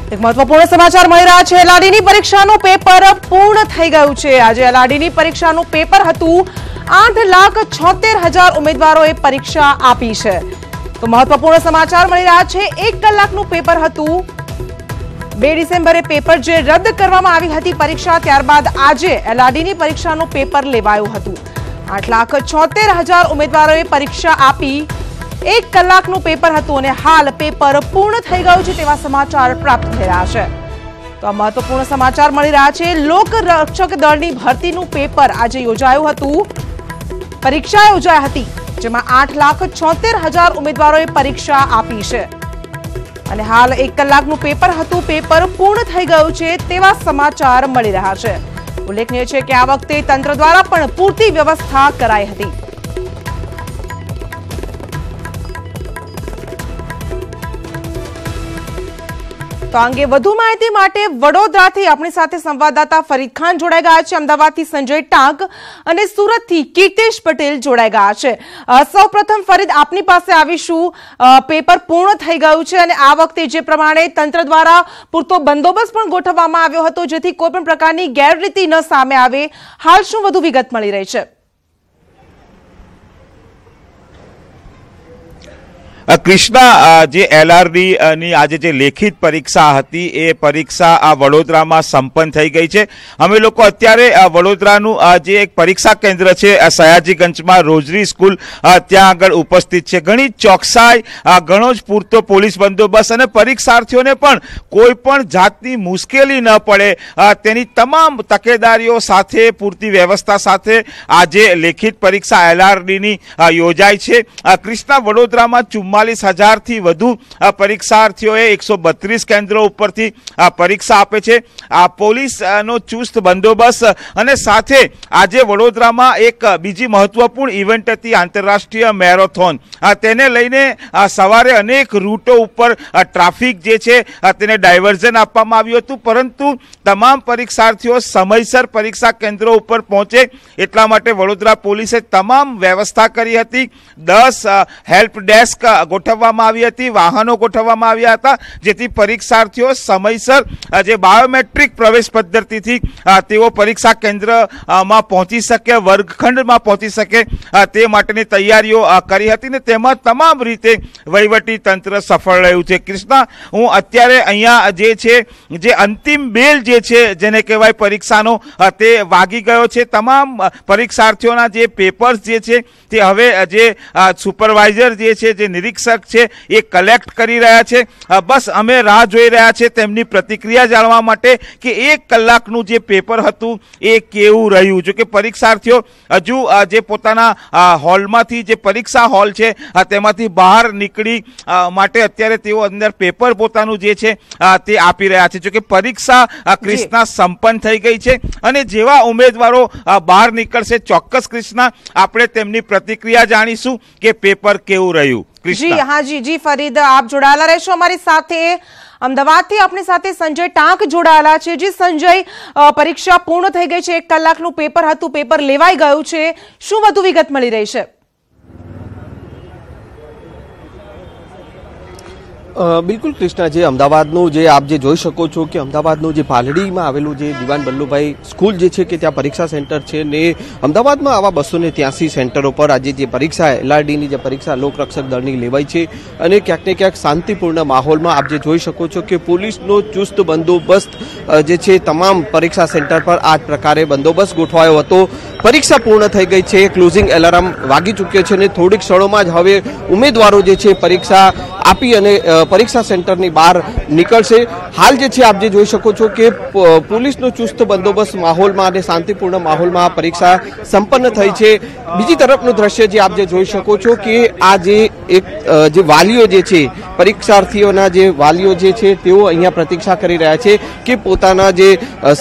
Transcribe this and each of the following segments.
એક મહત્વપૂર્ણ સમાચાર મળી રહ્યા છે। એલઆરડીની પરીક્ષાનું પેપર પૂર્ણ થઈ ગયું છે। આજે એલઆરડીની પરીક્ષાનું પેપર હતું। 8,76,000 ઉમેદવારોએ પરીક્ષા આપી છે। તો મહત્વપૂર્ણ સમાચાર મળી રહ્યા છે। 1 કલાકનું પેપર હતું। 2 ડિસેમ્બરે પેપર જે રદ કરવામાં આવી હતી પરીક્ષા, ત્યારબાદ આજે એલઆરડીની પરીક્ષાનું પેપર લેવાયું હતું। 8,76,000 ઉમેદવારોએ પરીક્ષા આપી। 1 કલાકનું પેપર હતું અને હાલ પેપર પૂર્ણ થઈ ગયું છે તેવા સમાચાર પ્રાપ્ત થઈ રહ્યા છે। તો આ મહત્વપૂર્ણ સમાચાર મળી રહ્યા છે। લોકરક્ષક દળની ભરતીનું પેપર આજે યોજાયું હતું। પરીક્ષા યોજાઈ હતી જેમાં 8,76,000 ઉમેદવારોએ પરીક્ષા આપી છે અને હાલ 1 કલાકનું પેપર હતું। પેપર પૂર્ણ થઈ ગયું છે તેવા સમાચાર મળી રહ્યા છે। ઉલ્લેખનીય છે કે આ વખતે તંત્ર દ્વારા પણ પૂરતી વ્યવસ્થા કરાઈ હતી। તો અંગે વધુ માહિતી માટે વડોદરાથી આપણી સાથે સંવાદદાતા ફરીદ ખાન જોડાઈ ગયા છે, અમદાવાદથી સંજય ટાંક અને સુરતથી કીર્તેશ પટેલ જોડાઈ ગયા છે। સૌપ્રથમ ફરીદ, આપની પાસે આવીશું। પેપર પૂર્ણ થઈ ગયું છે અને આ વખતે જે પ્રમાણે તંત્ર દ્વારા પૂરતો બંદોબસ્ત પણ ગોઠવવામાં આવ્યો હતો જેથી કોઈ પણ પ્રકારની ગેરરીતિ ન સામે આવે, હાલ શું વધુ વિગત મળી રહી છે? કૃષ્ણા, જે એલઆરડી ની આજે જે લેખિત પરીક્ષા હતી એ પરીક્ષા આ વડોદરામાં સંપન્ન થઈ ગઈ છે। અમે લોકો અત્યારે વડોદરાનું જે એક પરીક્ષા કેન્દ્ર છે સયાજીગંજમાં રોઝરી સ્કૂલ ત્યાં આગળ ઉપસ્થિત છે। ઘણી ચોકસાઈ, ઘણો જ પૂરતો પોલીસ બંદોબસ્ત અને પરીક્ષાર્થીઓને પણ કોઈ પણ જાતની મુશ્કેલી ન પડે તેની તમામ તકેદારીઓ સાથે, પૂરતી વ્યવસ્થા સાથે આજે લેખિત પરીક્ષા એલઆરડીની યોજાઈ છે। કૃષ્ણા, વડોદરામાં 44,000 થી વધુ પરીક્ષાર્થીઓએ 132 કેન્દ્રો ઉપરથી પરીક્ષા આપે છે। આ પોલીસનો ચુસ્ત બંદોબસ્ત અને સાથે આજે વડોદરામાં એક બીજી મહત્વપૂર્ણ ઇવેન્ટ હતી, આંતરરાષ્ટ્રીય મેરેથોન। તેને લઈને સવારે અનેક રૂટો ઉપર ટ્રાફિક જે છે તેને ડાયવર્ઝન આપવામાં આવ્યું હતું, પરંતુ તમામ પરીક્ષાર્થીઓ સમયસર પરીક્ષા કેન્દ્રો ઉપર પહોંચે એટલા માટે વડોદરા પોલીસે તમામ વ્યવસ્થા કરી હતી। 10 હેલ્પ ડેસ્ક ગોઠવવામાં આવી હતી, વાહનો ગોઠવવામાં આવ્યા હતા જેથી પરીક્ષાર્થીઓ સમયસર જે બાયોમેટ્રિક પ્રવેશ પદ્ધતિથી તેઓ પરીક્ષા કેન્દ્રમાં પહોંચી શકે, વર્ગખંડમાં પહોંચી શકે તે માટેની તૈયારીઓ કરી હતી ને તેમાં તમામ રીતે વહીવટી તંત્ર સફળ રહ્યું છે। કૃષ્ણા, હું અત્યારે અહીંયા જે છે જે અંતિમ બેલ જે છે જેને કહેવાય પરીક્ષાનો તે વાગી ગયો છે। તમામ પરીક્ષાર્થીઓના જે પેપર્સ જે છે તે હવે જે સુપરવાઇઝર જે છે, જે નિરીક્ષક છે એ કલેક્ટ કરી રહ્યા છે। બસ અમે રાહ જોઈ રહ્યા છે તેમની પ્રતિક્રિયા જાણવા માટે કે 1 કલાકનું જે પેપર હતું એ કેવું રહ્યું। જો કે પરીક્ષાર્થીઓ હજુ જે પોતાના હોલમાંથી, જે પરીક્ષા હોલ છે તેમાંથી બહાર નીકળી માટે અત્યારે તેઓ અંદર પેપર પોતાનું જે છે તે આપી રહ્યા છે। જો કે પરીક્ષા કૃષ્ણા સંપન્ન થઈ ગઈ છે અને જેવા ઉમેદવારો બહાર નીકળશે ચોક્કસ કૃષ્ણા આપણે તેમની પ્રતિક્રિયા જાણીશું કે પેપર કેવું રહ્યું। જી हाँ जी फरीद, आप जोड़ाયેલા રહેશો અમારી સાથે। અમદાવાદથી આપણી સાથે સંજય ટાંક જોડાયેલા છે। જી સંજય, પરીક્ષા પૂર્ણ થઈ ગઈ છે, 1 કલાકનું પેપર હતું, પેપર લેવાઈ ગયું છે, શું વધુ વિગત મળી રહી છે? બિલકુલ કૃષ્ણા, જે અમદાવાદનું જે આપ જે જોઈ શકો છો કે અમદાવાદનું જે પાલડીમાં આવેલું જે દીવાન વલ્લભભાઈ સ્કૂલ જે છે કે ત્યાં પરીક્ષા સેન્ટર છે ને અમદાવાદમાં આવા 283 સેન્ટરો પર આજે જે પરીક્ષા એલઆરડીની જે પરીક્ષા લોકરક્ષક દળની લેવાઈ છે અને ક્યાંક ને ક્યાંક શાંતિપૂર્ણ માહોલમાં આપ જે જોઈ શકો છો કે પોલીસનો ચુસ્ત બંદોબસ્ત જે છે તમામ પરીક્ષા સેન્ટર પર આ પ્રકારે બંદોબસ્ત ગોઠવાયો હતો। પરીક્ષા પૂર્ણ થઈ ગઈ છે, ક્લોઝિંગ એલાર્મ વાગી ચૂક્યો છે અને થોડીક ક્ષણોમાં જ હવે ઉમેદવારો જે છે પરીક્ષા આપી અને પરીક્ષા સેન્ટરની બહાર નીકળશે। હાલ જે છે આપ જે જોઈ શકો છો કે પોલીસનો ચુસ્ત બંદોબસ્ત માહોલમાં અને શાંતિપૂર્ણ માહોલમાં પરીક્ષા સંપન્ન થઈ છે। બીજી તરફનું દ્રશ્ય જે આપ જે જોઈ શકો છો કે આ જે એક જે વાલીઓ જે છે, પરીક્ષાર્થીઓના જે વાલીઓ જે છે તેઓ અહીંયા પ્રતીક્ષા કરી રહ્યા છે કે પોતાના જે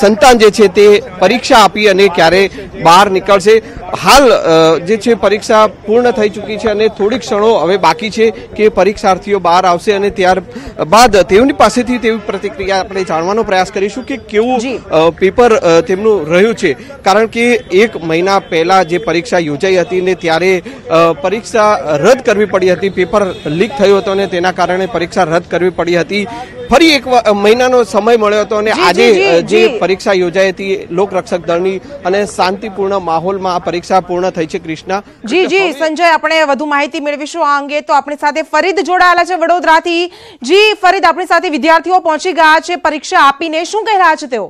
સંતાન જે છે તે પરીક્ષા આપી અને ક્યારે બહાર નીકળશે। હાલ જે છે પરીક્ષા પૂર્ણ થઈ ચૂકી છે અને થોડીક ક્ષણો હવે બાકી છે કે પરીક્ષાર્થીઓ બહાર આવશે અને ત્યારબાદ તેમની પાસેથી તેવી પ્રતિક્રિયા આપણે જાણવાનો પ્રયાસ કરીશું કે કેવું પેપર તેમનું રહ્યું છે। કારણ કે 1 મહિના પહેલા જે પરીક્ષા યોજાઈ હતી ને ત્યારે પરીક્ષા રદ કરવી પડી હતી, પેપર લીક થયો હતો અને તેના કારણે પરીક્ષા રદ કરવી પડી હતી। ફરી એક મહિનાનો સમય મળ્યો હતો અને આજે જે પરીક્ષા યોજાઈ હતી લોકરક્ષક દળની અને શાંતિપૂર્ણ માહોલમાં આ પરીક્ષા પૂર્ણ થઈ છે. કૃષ્ણા, જી સંજય, આપણે વધુ માહિતી મેળવીશું આ અંગે. તો આપણી સાથે ફરીદ જોડાયેલા છે વડોદરાથી. જી ફરીદ, આપણી સાથે વિદ્યાર્થીઓ પહોંચી ગયા છે પરીક્ષા આપીને, શું કહી રહ્યા છે તેઓ?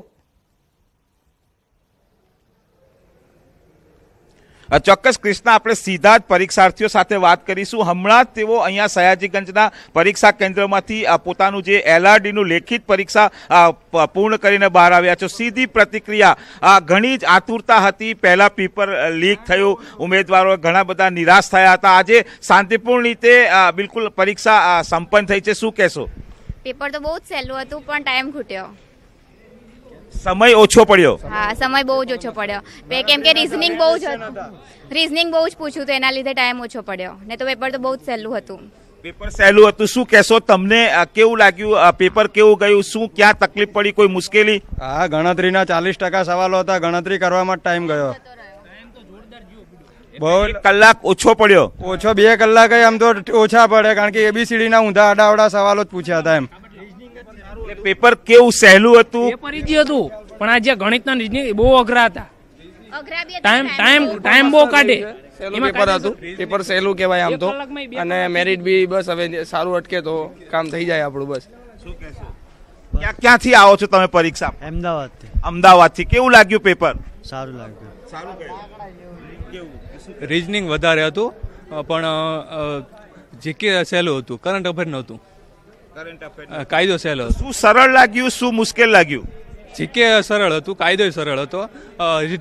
ચોક્કસ કૃષ્ણા, આપણે સીધા જ પરીક્ષાર્થીઓ સાથે વાત કરીશું. હમણાં જ તેઓ અહીંયા સયાજીગંજના પરીક્ષા કેન્દ્રમાંથી પોતાનું જે LRD નું લેખિત પરીક્ષા પૂર્ણ કરીને બહાર આવ્યા છે. સીધી પ્રતિક્રિયા, ઘણી જ આતુરતા હતી. પહેલા પેપર લીક થયું, ઉમેદવારો ઘણા બધા નિરાશ થયા હતા. આજે શાંતિપૂર્ણ રીતે બિલકુલ પરીક્ષા સંપન્ન થઈ છે, શું કહેશો? પેપર તો બહુ જ સહેલું હતું પણ ટાઈમ ખૂટ્યો. સમય ઓછો પડ્યો? હા, સમય બહુ જ ઓછો પડ્યો કેમ કે રીઝનિંગ બહુ જ પૂછ્યું તો એના લીધે ટાઈમ ઓછો પડ્યો. ને તો પેપર તો બહુ જ સહેલું હતું. પેપર સહેલું હતું, શું કહેશો? તમને કેવું લાગ્યું? પેપર કેવું ગયું? શું ક્યાં તકલીફ પડી? કોઈ મુશ્કેલી? હા, ગણતરીના 40% સવાલો હતા. ગણતરી કરવામાં ટાઈમ ગયો. બહુ કલાક ઓછો પડ્યો? ઓછો 2 કલાક આમ તો ઓછા પડે, કારણ કે ABCD ના ઊંધા આડાવડા સવાલો જ પૂછ્યા હતા. એમ પેપર કેવું? સહેલું હતું? પેપર ઈઝી હતું પણ આ જે ગણિતના રીઝનિંગ બહુ અઘરા હતા. ટાઈમ બહુ કાઢે. પેપર હતું, પેપર સહેલું કહેવાય આમ તો, અને મેરિટ બી બસ હવે સારું અટકે તો કામ થઈ જાય આપણું. બસ શું કહેશો? ક્યાંથી આવો છો તમે પરીક્ષા? અમદાવાદથી. અમદાવાદથી. કેવું લાગ્યું પેપર? સારું લાગ્યું. રીઝનિંગ વધારે હતું પણ જીકે સહેલું હતું, કરંટ અફેર નહોતું. કાયદો સહેલો. શું સરળ લાગ્યું, શું મુશ્કેલ લાગ્યું? જીકે સરળ હતું, કાયદો સરળ હતો,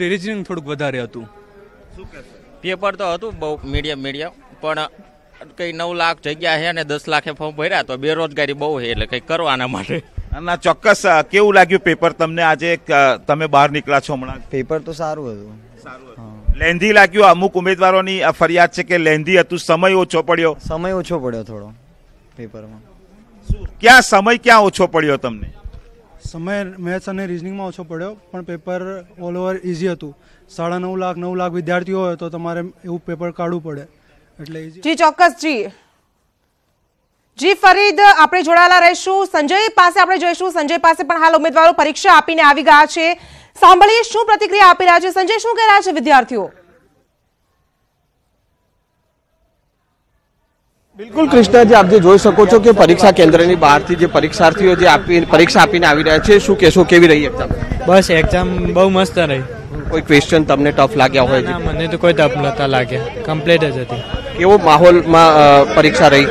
રીઝનિંગ થોડુંક વધારે હતું. પેપર તો હતું બહુ મીડિયમ પણ કઈ 9 લાખ જગ્યા છે અને 10 લાખે ફોર્મ ભર્યા તો બેરોજગારી બહુ છે એટલે કઈ કરવાના માટે. ના, ચોક્કસ. કેવું લાગ્યું પેપર તમને? આજે તમે બહાર નીકળ્યા છો હમણાં. પેપર તો સારું હતું. લેન્ધી લાગ્યું? અમુક ઉમેદવારોની ફરિયાદ છે કે લેન્ધી હતું, સમય ઓછો પડ્યો. સમય ઓછો પડ્યો થોડો પેપરમાં. ક્યાં સમય ક્યાં ઓછો પડ્યો તમને? સમય મેથ્સ અને રિઝનિંગમાં ઓછો પડ્યો પણ પેપર ઓલ ઓવર ઇઝી હતું. 9.5 લાખ વિદ્યાર્થીઓ હોય તો તમારે એવું પેપર કાઢવું પડે એટલે ઇઝી. જી ચોક્કસ. જી ફરીદ, આપણે જોડાયેલા રહીશું. સંજય પાસે આપણે જોઈશું. સંજય પાસે પણ હાલ ઉમેદવારો પરીક્ષા આપીને આવી ગયા છે. સાંભળીએ શું પ્રતિક્રિયા આપી રહ્યા છે. સંજય, શું કહી રહ્યા છે વિદ્યાર્થીઓ? બિલકુલ કૃષ્ણા, જે આપ જે જોઈ શકો છો કે પરીક્ષા કેન્દ્રની બહારથી જે પરીક્ષાર્થીઓ જે પરીક્ષા આપીને આવી રહ્યા છે, શું કહેશો? કેવી રહી એક્ઝામ? બસ એક્ઝામ બહુ મસ્ત રહી. કોઈ ક્વેશ્ચન તમને ટફ લાગ્યા હોય? મને તો કોઈ ટફ નતા લાગ્યા, કમ્પ્લીટ જ હતી. કેવો માહોલમાં પરીક્ષા રહી?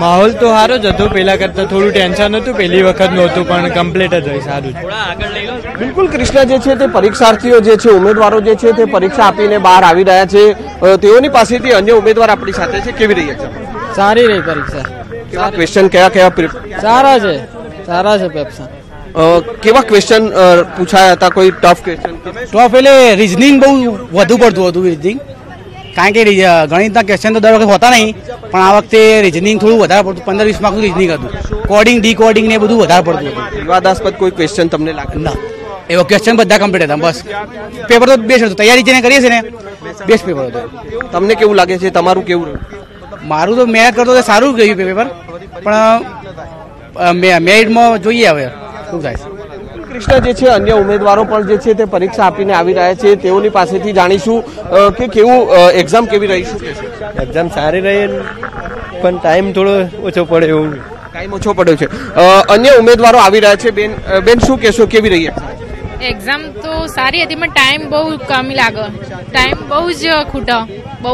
માહોલ તો સારો જ હતો, પહેલા કરતા થોડું ટેન્શન હતું, પહેલી વખત નહોતું પણ કમ્પ્લીટ જ હોય, સારું. બિલકુલ કૃષ્ણા, જે છે તે પરીક્ષાર્થીઓ જે છે, ઉમેદવારો જે છે તે પરીક્ષા આપીને બહાર આવી રહ્યા છે. તેઓની પાસેથી અન્ય ઉમેદવાર આપણી સાથે છે. કેવી રહી છે? સારી રહી પરીક્ષા. કેવા ક્વેશ્ચન કેવા સારા છે પરીક્ષા. કેવા ક્વેશ્ચન પૂછાયા હતા? કોઈ ટફ ક્વેશ્ચન? ટફ એટલે રીઝનિંગ બહુ વધુ પડતું હતું. રીઝનિંગ કારણ કે ગણિતના ક્વેશ્ચન તો દર વખત હોતા નહીં પણ આ વખતે રીઝનિંગ થોડું વધારે પડતું. 15-20 માર્કનું રીઝનિંગ હતું. કોડિંગ ડીકોડિંગ ને બધું વધારે પડતું હતું. વિવાદાસ્પદ કોઈ ક્વેશ્ચન તમને લાગે? ના, એવો ક્વેશ્ચન બધા કમ્પ્લીટ હતા. બસ પેપર તો બેસ્ટ હતું. તૈયારી જેને કરીએ છીએ ને બેસ્ટ પેપર હતું. તમને કેવું લાગે છે? તમારું કેવું? મારું તો મહેનત કરતો સારું ગયું પેપર પણ મેરિટમાં જોઈએ હવે શું થાય છે. કૃષ્ણા, જે છે અન્ય ઉમેદવારો પણ જે છે તે પરીક્ષા આપીને આવી રહ્યા છે. તેઓની પાસેથી જાણીશું કે કેવું એક્ઝામ કેવી રહી. શું એક્ઝામ સારી રહી પણ ટાઈમ થોડો ઓછો પડે એવું. ટાઈમ ઓછો પડ્યો છે. અન્ય ઉમેદવારો આવી રહ્યા છે. બેન શું કહેશો? કેવી રહી એક્ઝામ? તો સારી હતી પણ ટાઈમ બહુ કમી લાગે. ટાઈમ બહુ જ ખૂટો. બહુ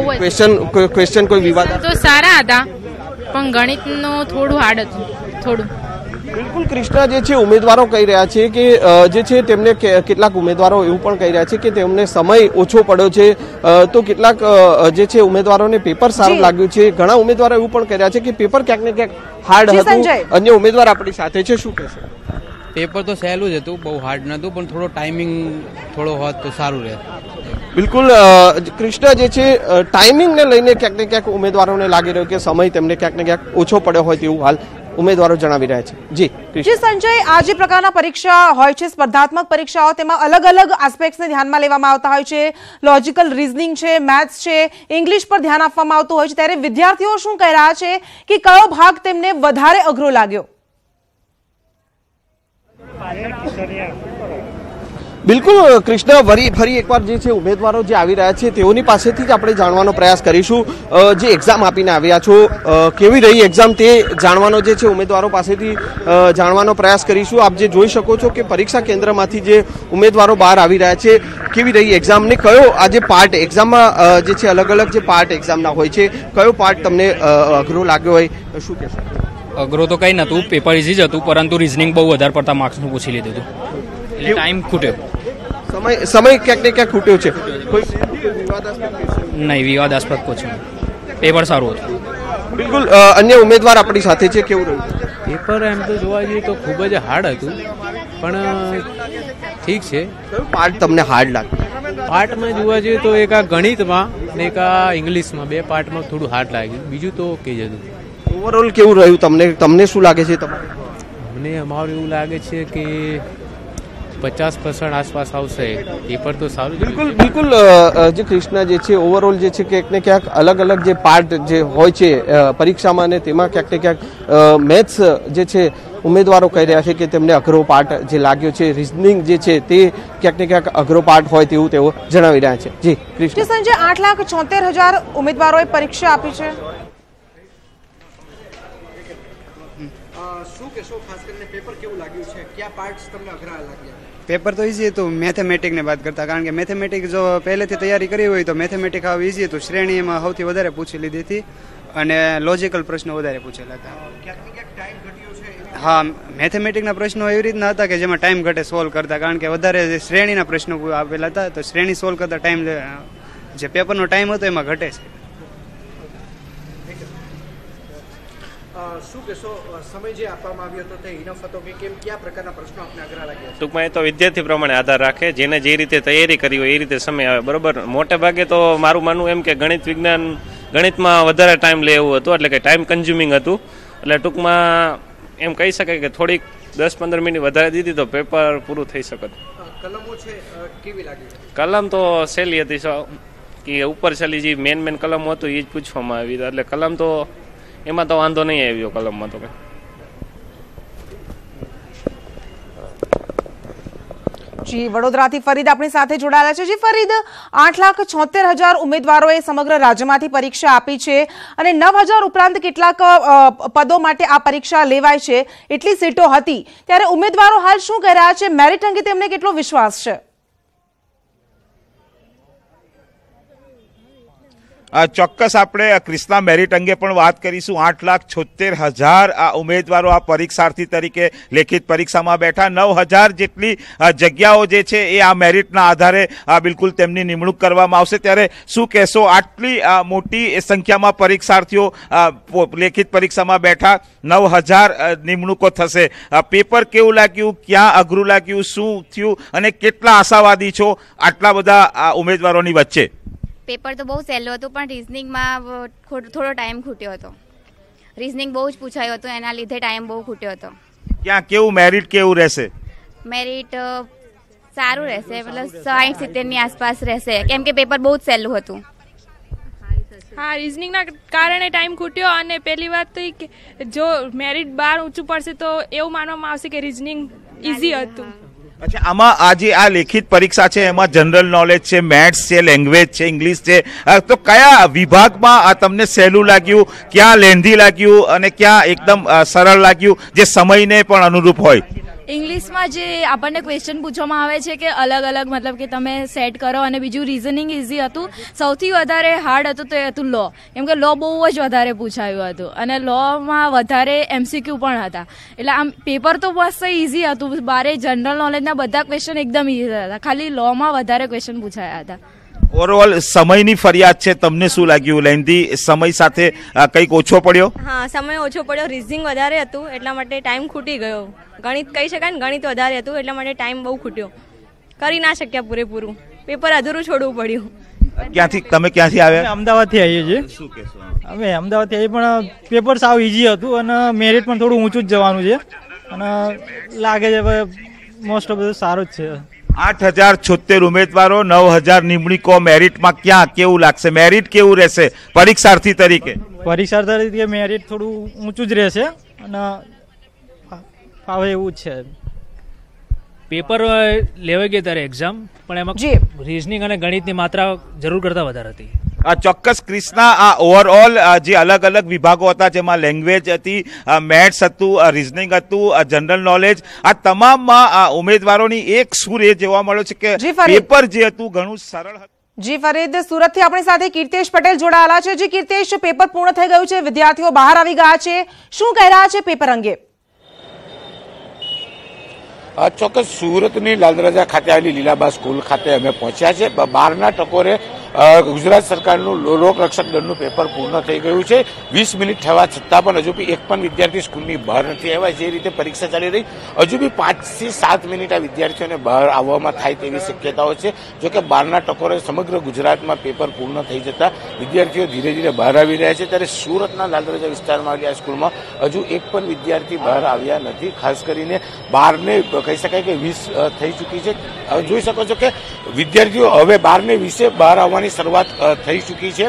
ક્વેશ્ચન કોઈ વિવાદ? તો સારા હતા પણ ગણિતનું થોડું હાર્ડ હતું. થોડું. બિલકુલ કૃષ્ણા, જે છે ઉમેદવારો કહી રહ્યા છે કે જે છે તેમને કેટલાક ઉમેદવારો એવું પણ કહી રહ્યા છે કે તેમને સમય ઓછો પડ્યો છે. તો કેટલાક જે છે ઉમેદવારોને પેપર સારું લાગ્યું છે. ઘણા ઉમેદવારો એવું પણ કહી રહ્યા છે કે પેપર ક્યાંક ને ક્યાંક હાર્ડ હતું. અન્ય ઉમેદવાર આપણી સાથે છે. શું કહેશે? પેપર તો સહેલું જ હતું, બહુ હાર્ડ નહોતું પણ થોડો ટાઈમિંગ થોડો હોત તો સારું રહે. બિલકુલ કૃષ્ણા, જે છે ટાઈમિંગને લઈને ક્યાંક ને ક્યાંક ઉમેદવારોને લાગી રહ્યો કે સમય તેમને ક્યાંક ને ક્યાંક ઓછો પડ્યો હોય તેવું હાલ ઉમેદવારો જણાવી રહ્યા છે. જી સંજય, આ જે પ્રકારના પરીક્ષા હોય છે, સ્પર્ધાત્મક પરીક્ષાઓ, તેમાં અલગ અલગ આસ્પેક્ટ્સને ધ્યાનમાં લેવામાં આવતા હોય છે. લોજિકલ રીઝનિંગ છે, મેથ્સ છે, ઇંગ્લિશ પર ધ્યાન આપવામાં આવતું હોય છે. ત્યારે વિદ્યાર્થીઓ શું કહી રહ્યા છે કે કયો ભાગ તેમને વધારે અઘરો લાગ્યો? બિલકુલ કૃષ્ણ, ફરી એકવાર જે છે ઉમેદવારો જે આવી રહ્યા છે તેઓની પાસેથી જ આપણે જાણવાનો પ્રયાસ કરીશું. જે એક્ઝામ આપીને આવ્યા છો, કેવી રહી એક્ઝામ તે જાણવાનો જે છે ઉમેદવારો પાસેથી જાણવાનો પ્રયાસ કરીશું. આપ જે જોઈ શકો છો કે પરીક્ષા કેન્દ્રમાંથી જે ઉમેદવારો બહાર આવી રહ્યા છે, કેવી રહી એક્ઝામ ને કયો આજે પાર્ટ એક્ઝામમાં જે છે અલગ અલગ જે પાર્ટ એક્ઝામના હોય છે, કયો પાર્ટ તમને અઘરો લાગ્યો હોય, શું કહેશો? અઘરો તો કંઈ નહોતું, પેપર ઇઝી જ હતું, પરંતુ રિઝનિંગ બહુ વધારે પડતા માર્ક્સનું પૂછી લીધું હતું એટલે ટાઈમ ખૂટ્યો. સમય ક્યાંક ને ક્યાંક ખૂટ્યો છે. નહીં, વિવાદાસ્પદ પૂછ્યું, પેપર સારું હતું. બિલકુલ, અન્ય ઉમેદવાર આપણી સાથે છે, કેવું રહ્યું પેપર? એમ તો જોવા જઈએ તો ખૂબ જ હાર્ડ હતું, પણ ઠીક છે. પાર્ટ તમને હાર્ડ લાગ્યું? પાર્ટમાં જોવા જઈએ તો એક આ ગણિતમાં ને એક આ ઇંગ્લિશમાં, બે પાર્ટમાં થોડું હાર્ડ લાગ્યું, બીજું તો ઓકે જ હતું. ઓવરઓલ કેવું રહ્યું તમને શું લાગે છે? મને અમારું એવું લાગે છે કે 50% આસપાસ આવશે. પેપર તો સારું. બિલકુલ જે કૃષ્ણ જે છે ઓવરઓલ જે છે ક્યાંક ને ક્યાંક અલગ અલગ જે પાર્ટ જે હોય છે પરીક્ષામાં, ને તેમાં ક્યાંક ને ક્યાંક મેથ્સ જે છે ઉમેદવારો કહી રહ્યા છે કે તેમને અઘરો પાર્ટ જે લાગ્યો છે. રિઝનિંગ જે છે તે ક્યાંક ને ક્યાંક અઘરો પાર્ટ હોય તેવું તેઓ જણાવી રહ્યા છે. જી કૃષ્ણ. સંજય, 8,76,000 ઉમેદવારોએ પરીક્ષા આપી છે. શું કહેશો? ખાસ કરીને પેપર કેવું લાગ્યું છે? કયા પાર્ટ્સ તમને અઘરા લાગ્યા? પેપર તો ઇઝી હતું મેથેમેટિકને વાત કરતા, કારણ કે મેથેમેટિક જો પહેલેથી તૈયારી કરી હોય તો મેથેમેટિક આવું ઇઝી હતું. શ્રેણી એમાં સૌથી વધારે પૂછી લીધી હતી અને લોજિકલ પ્રશ્નો વધારે પૂછેલા હતા. હા, મેથેમેટિકના પ્રશ્નો એવી રીતના હતા કે જેમાં ટાઈમ ઘટે સોલ્વ કરતા, કારણ કે વધારે શ્રેણીના પ્રશ્નો આપેલા હતા, તો શ્રેણી સોલ્વ કરતા ટાઈમ જે પેપરનો ટાઈમ હતો એમાં ઘટે છે. શું કહેશો? સમય જે આપવામાં આવ્યો હતો તે ઇનફ હતો કે કેમ? કયા પ્રકારના પ્રશ્નો આપને અઘરા લાગ્યા? ટૂંકમાં એ તો વિદ્યાર્થી પ્રમાણે આધાર રાખે, જેને જે રીતે તૈયારી કરી હોય એ રીતે સમય આવે. બરોબર, મોટે ભાગે તો મારું માનવું એમ કે ગણિતમાં વધારે ટાઈમ લે એવું હતું, એટલે કે ટાઈમ કન્ઝ્યુમિંગ હતું. એટલે ટૂંકમાં એમ કહી શકાય કે થોડીક 10-15 મિનિટ વધારે દીધી તો પેપર પૂરું થઈ શકત. કલમો છે કેવી લાગી? કલમ તો સહેલી હતી, કે ઉપર છેલ્લી જે મેન કલમ હતું એ જ પૂછવામાં આવી, એટલે કલમ તો એમાં તો વાંધો નહીં આવ્યો. કલમમાં તો જી, વડોદરાથી ફરીદ આપણી સાથે જોડાયેલા છે. જી ફરીદ, 8,76,000 ઉમેદવારોએ સમગ્ર રાજ્યમાંથી પરીક્ષા આપી છે અને 9,000 ઉપરાંત કેટલાક પદો માટે આ પરીક્ષા લેવાય છે, એટલી સીટો હતી. ત્યારે ઉમેદવારો હાલ શું કહી રહ્યા છે? મેરિટ અંગે તેમને કેટલો વિશ્વાસ છે? ચોક્કસ આપણે કૃષ્ણા મેરિટ અંગે પણ વાત કરીશું. 8,76,000 આ ઉમેદવારો આ પરીક્ષાર્થી તરીકે લેખિત પરીક્ષામાં બેઠા. 9,000 જેટલી જગ્યાઓ જે છે એ આ મેરિટના આધારે બિલકુલ તેમની નિમણૂક કરવામાં આવશે. ત્યારે શું કહેશો? આટલી મોટી સંખ્યામાં પરીક્ષાર્થીઓ લેખિત પરીક્ષામાં બેઠા, 9,000 નિમણૂકો થશે. પેપર કેવું લાગ્યું? ક્યાં અઘરું લાગ્યું? શું થયું? અને કેટલા આશાવાદી છો આટલા બધા ઉમેદવારોની વચ્ચે? પેપર તો બહુ સહેલું હતું, પણ રિઝનિંગમાં થોડો ટાઈમ ખૂટ્યો હતો. રિઝનિંગ બહુ જ પૂછાયું હતું, એના લીધે ટાઈમ બહુ ખૂટ્યો હતો. ક્યાં કેવું મેરિટ કેવું રહેશે? મેરિટ સારું રહેશે, મતલબ 60-70 ની આસપાસ રહેશે, કેમ કે પેપર બહુ જ સહેલું હતું. હા, રિઝનિંગના કારણે ટાઈમ ખૂટ્યો. અને પહેલી વાત તો કે જો મેરિટ 12 ઊંચું પડશે તો એવું માનવામાં આવશે કે રિઝનિંગ ઇઝી હતું. અચ્છા, આમાં આજે આ લેખિત પરીક્ષા છે એમાં જનરલ નોલેજ છે, મેથ્સ છે, લેંગ્વેજ છે, ઇંગ્લિશ છે, તો કયા વિભાગમાં આ તમને સહેલું લાગ્યું, ક્યાં લેન્ધી લાગ્યું અને ક્યાં એકદમ સરળ લાગ્યું જે સમયને પણ અનુરૂપ હોય? ઇંગ્લિશમાં જે આપણને ક્વેશ્ચન પૂછવામાં આવે છે કે અલગ અલગ મતલબ કે તમે સેટ કરો, અને બીજું રીઝનિંગ ઇઝી હતું. સૌથી વધારે હાર્ડ હતું તો એ હતું લો, કેમ કે લો બહુ જ વધારે પૂછાયું હતું અને લોમાં વધારે MCQ પણ હતા. એટલે આમ પેપર તો મસ્ત ઇઝી હતું, બારે જનરલ નોલેજના બધા ક્વેશ્ચન એકદમ ઇઝી હતા, ખાલી લોમાં વધારે ક્વેશ્ચન પૂછાયા હતા. ઓવરઓલ સમયની ફરિયાદ છે, તમને શું લાગ્યું? લેન્ધી સમય સાથે કંઈક ઓછો પડ્યો? હા, સમય ઓછો પડ્યો. રિઝનિંગ વધારે હતું એટલા માટે ટાઈમ ખૂટી ગયો. ગણિત કહી શકાય ને, ગણિત વધારે હતું એટલા માટે ટાઈમ બહુ ખૂટ્યો, કરી ના શક્યા પૂરેપૂરું, પેપર અધૂરું છોડવું પડ્યું. તમે ક્યાંથી આવ્યા? અમદાવાદથી આવીએ છીએ. શું કહેશો? અમે અમદાવાદથી આવીએ, પણ પેપર સાવ ઇઝી હતું અને મેરિટ પણ થોડું ઊંચું જ જવાનું છે અને લાગે છે મોસ્ટ ઓફ બધું સારું જ છે. 8,076 ઉમેદવારો, 9,000 નિમણૂકો. મેરિટમાં ક્યાં કેવું લાગશે? મેરિટ કેવું રહેશે પરીક્ષાર્થી તરીકે? પરીક્ષાર્થી તરીકે મેરિટ થોડું ઊંચું જ રહેશે અને ફાવે એવું જ છે. પેપર લેવાઈ ગઈ ત્યારે એક્ઝામ, પણ એમાં રીઝનિંગ અને ગણિતની માત્રા જરૂર કરતાં વધારે હતી. ચોક્કસ ક્રિષ્ના, આ ઓવરઓલ જે અલગ અલગ વિભાગો હતા જેમાં લેંગ્વેજ હતી, મેથ્સ હતું, રીઝનિંગ હતું, જનરલ નોલેજ, આ તમામમાં ઉમેદવારોની એક સૂર એ જોવા મળ્યો છે કે પેપર જે હતું ઘણું સરળ હતું. જી ફરીદ, સુરતથી આપણી સાથે કીર્તેશ પટેલ જોડાયેલા છે. જી કીર્તેશ, પેપર પૂર્ણ થઈ ગયું છે, વિદ્યાર્થીઓ બહાર આવી ગયા છે, શું કહી રહ્યા છે પેપર અંગે? ચોક્કસ સુરતની લાલદરવાજા ખાતે આવેલી લીલાબા સ્કૂલ ખાતે અમે પહોંચ્યા છે. 12ના ટકોરે ગુજરાત સરકારનું લોકરક્ષક દળનું પેપર પૂર્ણ થઈ ગયું છે. 20 મિનિટ થવા છતાં પણ હજુ બી એક પણ વિદ્યાર્થી સ્કૂલની બહાર નથી આવ્યા. જે રીતે પરીક્ષા ચાલી રહી, હજુ બી 5 થી 7 મિનિટ આ વિદ્યાર્થીઓને બહાર આવવામાં થાય તેવી શક્યતાઓ છે. જોકે 12ના ટકોરે સમગ્ર ગુજરાતમાં પેપર પૂર્ણ થઈ જતા વિદ્યાર્થીઓ ધીરે ધીરે બહાર આવી રહ્યા છે. ત્યારે સુરતના લાલદરવાજા વિસ્તારમાં આવેલી આ સ્કૂલમાં હજુ એક પણ વિદ્યાર્થી બહાર આવ્યા નથી. ખાસ કરીને 12ને કહી શકાય કે 20 થઈ ચૂકી છે. જોઈ શકો છો કે વિદ્યાર્થીઓ હવે 12:20 બહાર આવવાની શરૂઆત થઈ ચૂકી છે.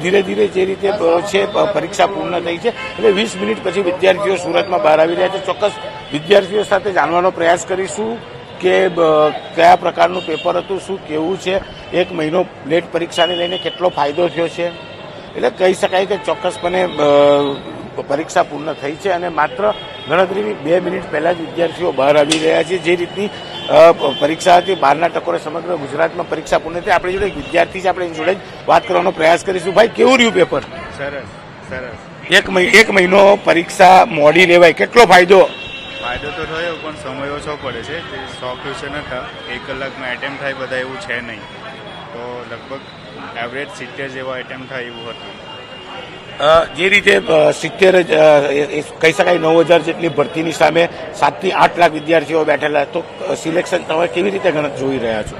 ધીરે ધીરે જે રીતે છે પરીક્ષા પૂર્ણ થઈ છે એટલે 20 મિનિટ પછી વિદ્યાર્થીઓ સુરતમાં બહાર આવી રહ્યા છે. ચોક્કસ વિદ્યાર્થીઓ સાથે જાણવાનો પ્રયાસ કરીશું કે કયા પ્રકારનું પેપર હતું, શું કેવું છે, 1 મહિનો લેટ પરીક્ષાને લઈને કેટલો ફાયદો થયો છે. એટલે કહી શકાય કે ચોક્કસપણે પરીક્ષા પૂર્ણ થઈ છે અને માત્ર ગણતરીની 2 મિનિટ પહેલા જ વિદ્યાર્થીઓ બહાર આવી રહ્યા છે. જે રીતની પરીક્ષા હતી 12ના ટકોરે સમગ્ર ગુજરાતમાં પરીક્ષા પૂર્ણ થઈ. આપણી જોડે એક વિદ્યાર્થી છે, આપણે એની જોડે વાત કરવાનો પ્રયાસ કરીશું. ભાઈ, કેવું રહ્યું પેપર? સરસ સરસ. 1 મહિનો પરીક્ષા મોડી લેવાય, કેટલો ફાયદો? ફાયદો તો થયો પણ સમય ઓછો પડે છે. 100 ક્વેશ્ચન હતા, 1 કલાકમાં એટેમ્પ થાય બધા એવું છે નહીં. તો લગભગ એવરેજ 70 જેવા એટેમ્પ થાય એવું હતું. જે રીતે 70 કહી શકાય 9000 જેટલી ભરતીની સામે 7 થી 8 લાખ વિદ્યાર્થીઓ બેઠેલા, તો સિલેક્શન તમે કેવી રીતે ગણત જોઈ રહ્યા છો?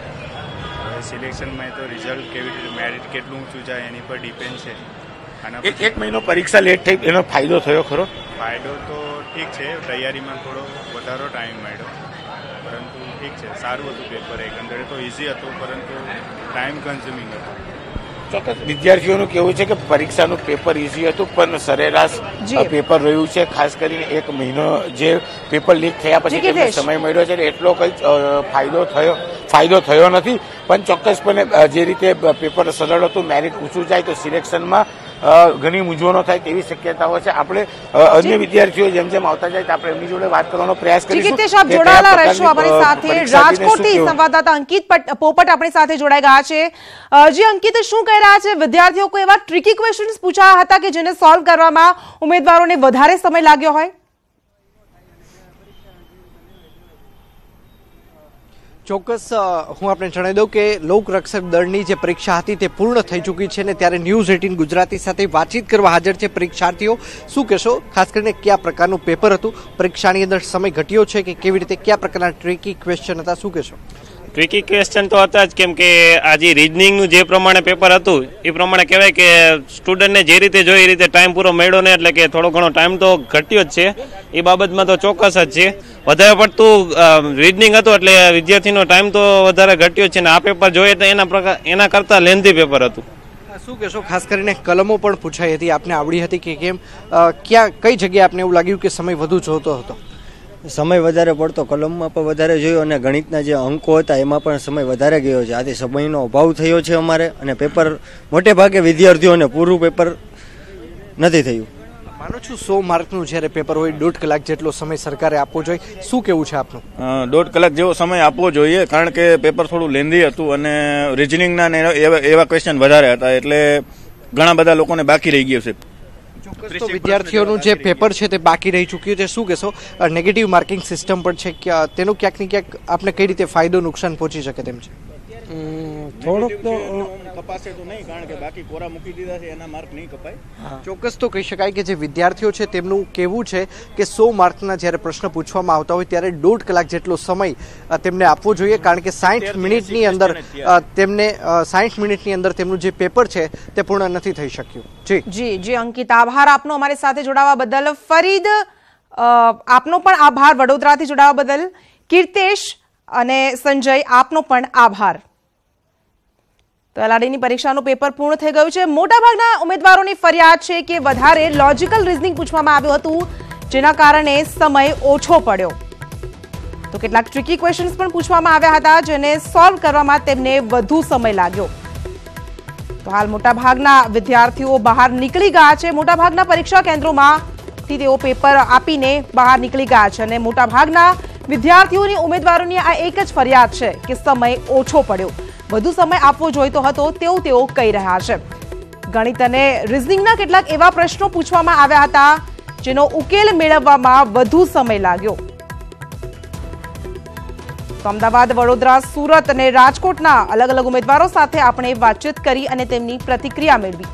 સિલેક્શનમાં તો રિઝલ્ટ કેવી રીતે, મેરિટ કેટલું ઊંચું જાય એની પર ડિપેન્ડ છે. એક મહિનો પરીક્ષા લેટ થઈ, એનો ફાયદો થયો ખરો? ફાયદો તો ઠીક છે, તૈયારીમાં થોડો વધારો ટાઈમ મળ્યો, પરંતુ ઠીક છે, સારું હતું પેપર. એકંદરે તો ઇઝી હતું પરંતુ ટાઈમ કન્ઝ્યુમિંગ હતું. ચોક્કસ વિદ્યાર્થીઓનું કેવું છે કે પરીક્ષાનું પેપર ઇઝી હતું પણ સરેરાશ પેપર રહ્યું છે. ખાસ કરીને 1 મહિનો જે પેપર લીક થયા પછી તેમને સમય મળ્યો છે એટલો કંઈ ફાયદો થયો નથી. પણ ચોક્કસપણે જે રીતે પેપર સરળ હતું, મેરિટ ઊંચું જાય તો સિલેક્શનમાં ઘણી મૂંઝવણો થાય તેવી શક્યતાઓ છે. આપણે અન્ય વિદ્યાર્થીઓ જેમ જેમ આવતા જાય આપણે એમની જોડે વાત કરવાનો પ્રયાસ કરીશું. જોડાયેલા રહેશો અમારી સાથે. રાજકોટથી સંવાદદાતા અંકિત પોપટ આપણી સાથે જોડાઈ ગયા છે. જી અંકિત, શું કહી રહ્યા છે વિદ્યાર્થીઓ? કોઈ એવા ટ્રિકી ક્વેશ્ચન્સ પૂછાયા હતા કે જેને સોલ્વ કરવામાં ઉમેદવારોને વધારે સમય લાગ્યો હોય? ચોક્કસ હું આપણે જણાવી દઉં કે લોકરક્ષક દળની જે પરીક્ષા હતી તે પૂર્ણ થઈ ચૂકી છે ને ત્યારે ન્યૂઝ 18 ગુજરાતી સાથે વાતચીત કરવા હાજર છે પરીક્ષાર્થીઓ. શું કહેશો, ખાસ કરીને કયા પ્રકારનું પેપર હતું, પરીક્ષાની અંદર સમય ઘટ્યો છે કે કેવી રીતે, કયા પ્રકારના ટ્રિકી ક્વેશ્ચન હતા, શું કહેશો? ટ્રિકી ક્વેશ્ચન તો હતા જ, કેમ કે આજે રીઝનિંગનું જે પ્રમાણે પેપર હતું એ પ્રમાણે કહેવાય કે સ્ટુડન્ટને જે રીતે જોઈએ એ રીતે ટાઈમ પૂરો મળ્યો ને, એટલે કે થોડો ઘણો ટાઈમ તો ઘટ્યો જ છે. એ બાબતમાં તો ચોક્કસ જ છે. વધારે પડતું રીઝનિંગ હતું એટલે વિદ્યાર્થીનો ટાઈમ તો વધારે ઘટ્યો છે ને આ પેપર જોઈએ તો એના કરતાં લેન્ધી પેપર હતું. શું કહેશો, ખાસ કરીને કલમો પણ પૂછાઈ હતી, આપને આવડી હતી કે કેમ, કઈ જગ્યાએ આપને એવું લાગ્યું કે સમય વધુ જોતો હતો? સમય વધારે પડતો કલમમાં પણ વધારે જોયો અને ગણિતના જે અંકો હતા એમાં પણ સમય વધારે ગયો છે. આથી સમયનો અભાવ થયો છે અમારે અને પેપર મોટે ભાગે વિદ્યાર્થીઓને પૂરું પેપર નથી થયું. માનો છું 100 માર્કનું જ્યારે પેપર હોય 1.5 કલાક જેટલો સમય સરકારે આપવો જોઈએ, શું કેવું છે આપનું? 1.5 કલાક જેવો સમય આપવો જોઈએ કારણ કે પેપર થોડું લેન્ધી હતું અને રિઝનિંગના એવા ક્વેશ્ચન વધારે હતા એટલે ઘણા બધા લોકોને બાકી રહી ગયું છે. ચોક્કસ તો વિદ્યાર્થીઓનું જે પેપર છે તે બાકી રહી ચૂક્યું છે. શું કહેશો, નેગેટિવ માર્કિંગ સિસ્ટમ પણ છે કે તેનો ક્યાંક ને ક્યાંક આપને કઈ રીતે ફાયદો નુકસાન પહોંચી શકે તેમ છે? થોડુંક તો કપાશે તો નહીં કારણ કે બાકી કોરા મૂકી દીધા છે એના માર્ક નહીં કપાય. ચોક્કસ તો કહી શકાય કે જે વિદ્યાર્થીઓ છે તેમનું કહેવું છે કે 100 માર્કના જ્યારે પ્રશ્ન પૂછવામાં આવતા હોય ત્યારે 1.5 કલાક જેટલો સમય તેમને આપવો જોઈએ કારણ કે 60 મિનિટની અંદર તેમને 60 મિનિટની અંદર તેમનું જે પેપર છે તે પૂર્ણ નથી થઈ શક્યું. જી અંકિત, આભાર આપનો અમારી સાથે જોડાવા બદલ. ફરીદ, આપનો પણ આભાર વડોદરાથી જોડાવા બદલ. કીર્તેશ અને સંજય, આપનો પણ આભાર. તો એલઆરડીની પરીક્ષાનું પેપર પૂર્ણ થઈ ગયું છે. મોટાભાગના ઉમેદવારોની ફરિયાદ છે કે વધારે લોજિકલ રીઝનિંગ પૂછવામાં આવ્યું હતું જેના કારણે સમય ઓછો પડ્યો. તો કેટલાક ટ્રિકી ક્વેશ્ચન્સ પણ પૂછવામાં આવ્યા હતા, જેને સોલ્વ કરવામાં તેમને વધુ સમય લાગ્યો. તો હાલ મોટાભાગના વિદ્યાર્થીઓ બહાર નીકળી ગયા છે. મોટાભાગના પરીક્ષા કેન્દ્રોમાંથી તેઓ પેપર આપીને બહાર નીકળી ગયા છે અને મોટાભાગના વિદ્યાર્થીઓની ઉમેદવારોની આ એક જ ફરિયાદ છે કે સમય ઓછો પડ્યો. વધુ સમય આપવો જોઈતો હતો તેવું તેઓ કહી રહ્યા છે. ગણિત અને રીઝનિંગના કેટલાક એવા પ્રશ્નો પૂછવામાં આવ્યા હતા જેનો ઉકેલ મેળવવામાં વધુ સમય લાગ્યો. અમદાવાદ, વડોદરા, સુરત અને રાજકોટના અલગ અલગ ઉમેદવારો સાથે આપણે વાતચીત કરી અને તેમની પ્રતિક્રિયા મેળવી.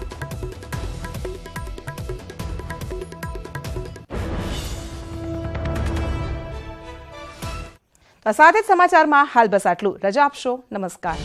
સાથે જ સમાચારમાં હાલ બસ આટલું. રજા આપશો. નમસ્કાર.